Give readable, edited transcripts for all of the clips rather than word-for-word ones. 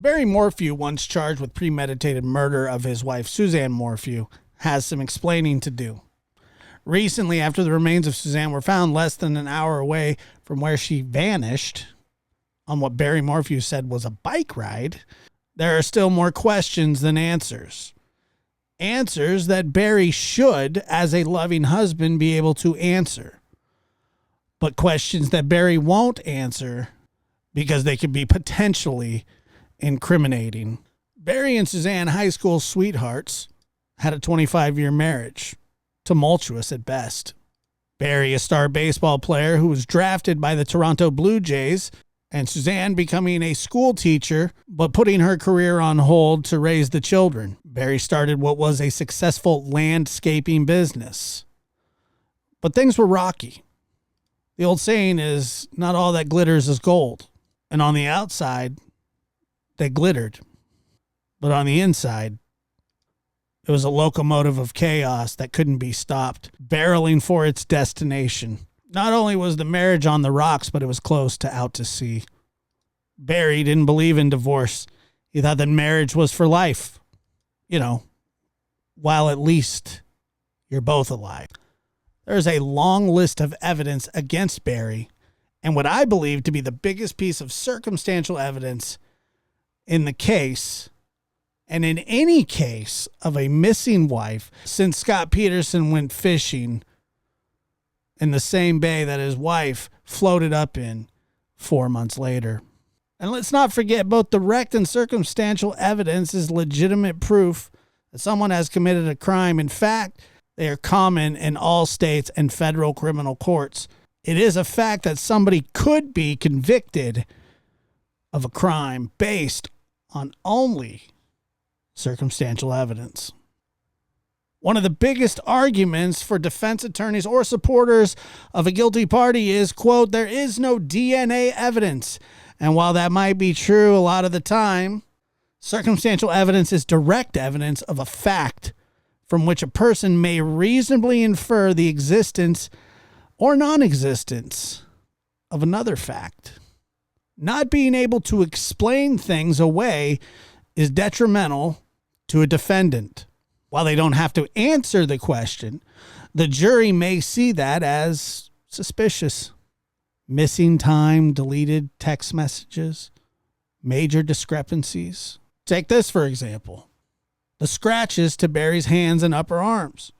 Barry Morphew, once charged with premeditated murder of his wife Suzanne Morphew, has some explaining to do. Recently, after the remains of Suzanne were found less than an hour away from where she vanished on what Barry Morphew said was a bike ride, there are still more questions than answers. Answers that Barry should, as a loving husband, be able to answer. But questions that Barry won't answer because they could be potentially incriminating. Barry and Suzanne, high school sweethearts, had a 25-year marriage, tumultuous at best. Barry, a star baseball player who was drafted by the Toronto Blue Jays, and Suzanne becoming a school teacher, but putting her career on hold to raise the children. Barry started what was a successful landscaping business. But things were rocky. The old saying is, not all that glitters is gold. And on the outside, they glittered. But on the inside, it was a locomotive of chaos that couldn't be stopped, barreling for its destination. Not only was the marriage on the rocks, but it was close to out to sea. Barry didn't believe in divorce. He thought that marriage was for life. While at least you're both alive. There's a long list of evidence against Barry, and what I believe to be the biggest piece of circumstantial evidence in the case, and in any case of a missing wife, since Scott Peterson went fishing in the same bay that his wife floated up in 4 months later. And let's not forget, both direct and circumstantial evidence is legitimate proof that someone has committed a crime. In fact, they are common in all states and federal criminal courts. It is a fact that somebody could be convicted of a crime based on only circumstantial evidence. One of the biggest arguments for defense attorneys or supporters of a guilty party is, quote, there is no DNA evidence. And while that might be true a lot of the time, circumstantial evidence is direct evidence of a fact from which a person may reasonably infer the existence or non-existence of another fact. Not being able to explain things away is detrimental to a defendant. While they don't have to answer the question, the jury may see that as suspicious. Missing time, deleted text messages, major discrepancies. Take this, for example. The scratches to Barry's hands and upper arms.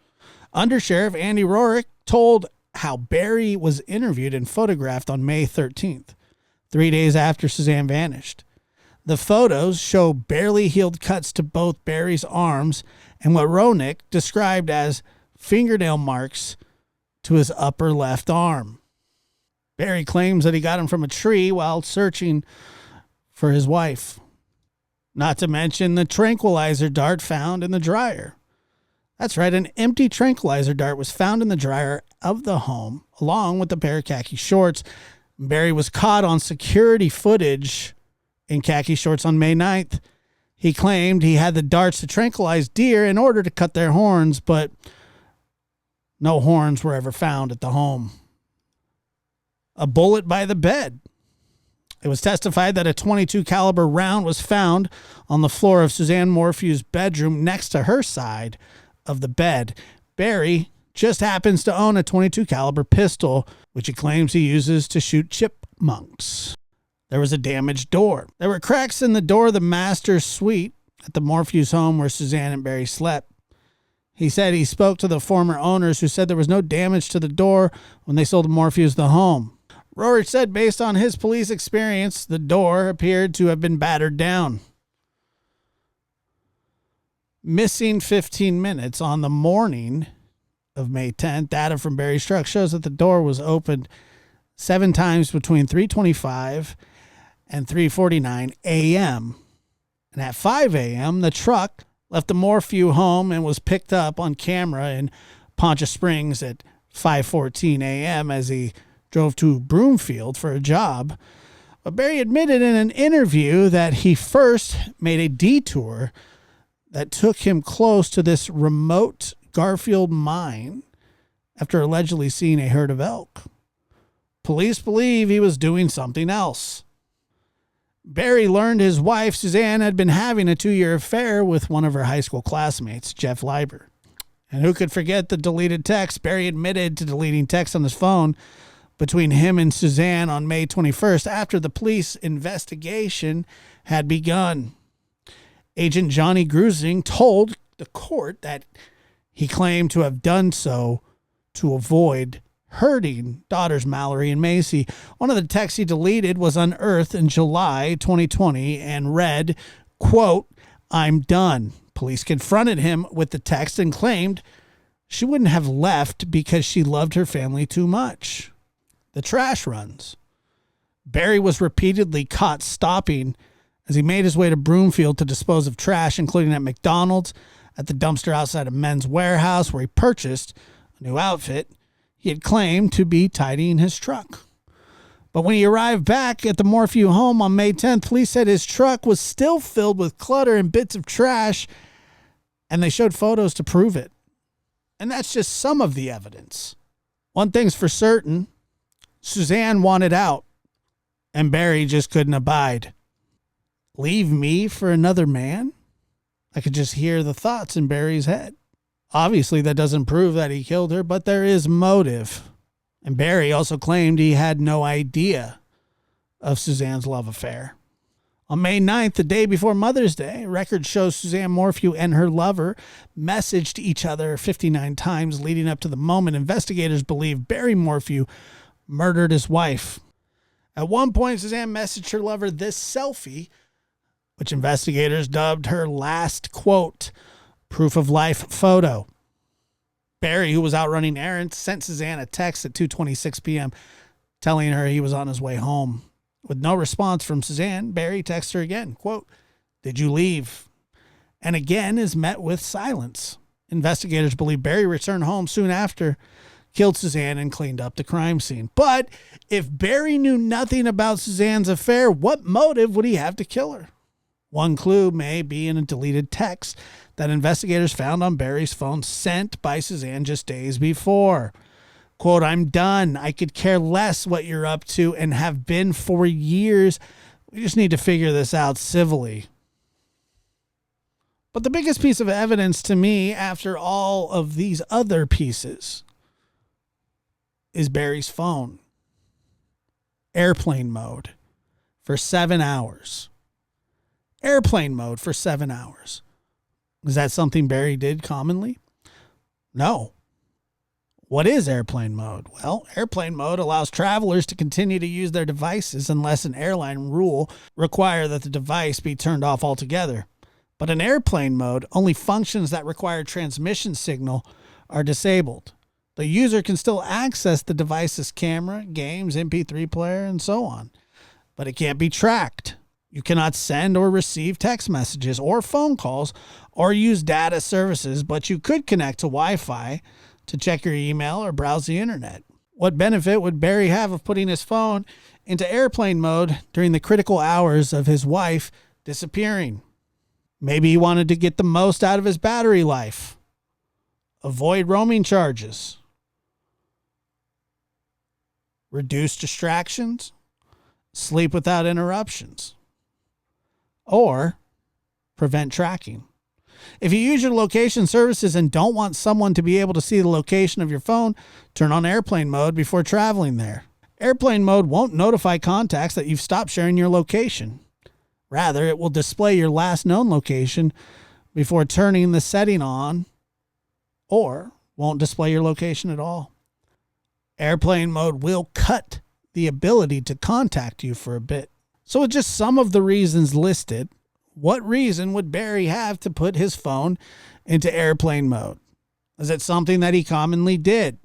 Undersheriff Andy Rorick told how Barry was interviewed and photographed on May 13th, 3 days after Suzanne vanished. The photos show barely healed cuts to both Barry's arms and what Ronick described as fingernail marks to his upper left arm. Barry claims that he got him from a tree while searching for his wife. Not to mention the tranquilizer dart found in the dryer. That's right, an empty tranquilizer dart was found in the dryer of the home, along with a pair of khaki shorts. Barry was caught on security footage in khaki shorts on May 9th. He claimed he had the darts to tranquilize deer in order to cut their horns, but no horns were ever found at the home. A bullet by the bed. It was testified that a .22 caliber round was found on the floor of Suzanne Morphew's bedroom next to her side of the bed. Barry just happens to own a .22 caliber pistol, which he claims he uses to shoot chipmunks. There was a damaged door. There were cracks in the door of the master's suite at the Morphew's home where Suzanne and Barry slept. He said he spoke to the former owners who said there was no damage to the door when they sold the Morphews the home. Rory said based on his police experience, the door appeared to have been battered down. Missing 15 minutes on the morning of May 10th, data from Barry's truck shows that the door was opened 7 times between 3:25 and 3:49 a.m. And at 5 a.m., the truck left the Morphew home and was picked up on camera in Poncha Springs at 5:14 a.m. as he drove to Broomfield for a job. But Barry admitted in an interview that he first made a detour that took him close to this remote Garfield mine after allegedly seeing a herd of elk. Police believe he was doing something else. Barry learned his wife, Suzanne, had been having a 2-year affair with one of her high school classmates, Jeff Leiber. And who could forget the deleted text? Barry admitted to deleting texts on his phone between him and Suzanne on May 21st after the police investigation had begun. Agent Johnny Grusing told the court that he claimed to have done so to avoid hurting daughters Mallory and Macy. One of the texts he deleted was unearthed in July 2020 and read, quote, "I'm done." Police confronted him with the text and claimed she wouldn't have left because she loved her family too much. The trash runs. Barry was repeatedly caught stopping as he made his way to Broomfield to dispose of trash, including at McDonald's, at the dumpster outside a Men's Warehouse where he purchased a new outfit he had claimed to be tidying his truck. But when he arrived back at the Morphew home on May 10th, police said his truck was still filled with clutter and bits of trash, and they showed photos to prove it. And that's just some of the evidence. One thing's for certain, Suzanne wanted out, and Barry just couldn't abide. Leave me for another man? I could just hear the thoughts in Barry's head. Obviously, that doesn't prove that he killed her, but there is motive. And Barry also claimed he had no idea of Suzanne's love affair. On May 9th, the day before Mother's Day, records show Suzanne Morphew and her lover messaged each other 59 times leading up to the moment investigators believe Barry Morphew murdered his wife. At one point, Suzanne messaged her lover this selfie, which investigators dubbed her last, quote, proof of life photo. Barry, who was out running errands, sent Suzanne a text at 2:26 p.m. telling her he was on his way home. With no response from Suzanne, Barry texts her again, quote, "Did you leave?" And again is met with silence. Investigators believe Barry returned home soon after, killed Suzanne, and cleaned up the crime scene. But if Barry knew nothing about Suzanne's affair, what motive would he have to kill her? One clue may be in a deleted text that investigators found on Barry's phone sent by Suzanne just days before. Quote, "I'm done. I could care less what you're up to and have been for years. We just need to figure this out civilly." But the biggest piece of evidence to me after all of these other pieces is Barry's phone. Airplane mode for 7 hours. Airplane mode for 7 hours. Is that something Barry did commonly? No. What is airplane mode? Well, airplane mode allows travelers to continue to use their devices unless an airline rule require that the device be turned off altogether. But in airplane mode, only functions that require transmission signal are disabled. The user can still access the device's camera, games, MP3 player, and so on, but it can't be tracked. You cannot send or receive text messages or phone calls or use data services, but you could connect to Wi-Fi to check your email or browse the internet. What benefit would Barry have of putting his phone into airplane mode during the critical hours of his wife disappearing? Maybe he wanted to get the most out of his battery life, avoid roaming charges, reduce distractions, sleep without interruptions, or prevent tracking. If you use your location services and don't want someone to be able to see the location of your phone, turn on airplane mode before traveling there. Airplane mode won't notify contacts that you've stopped sharing your location. Rather, it will display your last known location before turning the setting on, or won't display your location at all. Airplane mode will cut the ability to contact you for a bit. So with just some of the reasons listed, what reason would Barry have to put his phone into airplane mode? Is it something that he commonly did?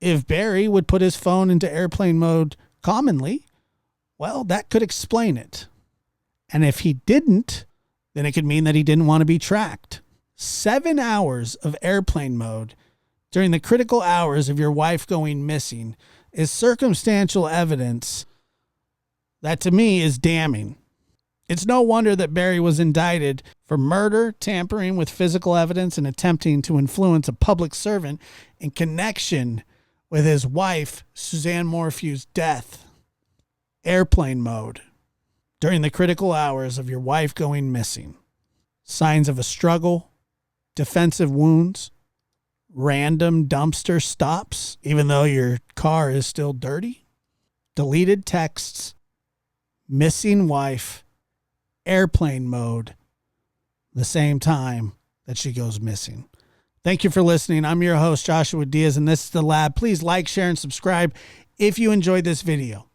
If Barry would put his phone into airplane mode commonly, well, that could explain it. And if he didn't, then it could mean that he didn't want to be tracked. 7 hours of airplane mode during the critical hours of your wife going missing is circumstantial evidence that to me is damning. It's no wonder that Barry was indicted for murder, tampering with physical evidence, and attempting to influence a public servant in connection with his wife, Suzanne Morphew's death. Airplane mode. during the critical hours of your wife going missing. Signs of a struggle, defensive wounds, random dumpster stops, even though your car is still dirty, deleted texts, missing wife, airplane mode, the same time that she goes missing. Thank you for listening. I'm your host, Joshua Diaz, and this is The Lab. Please like, share, and subscribe if you enjoyed this video.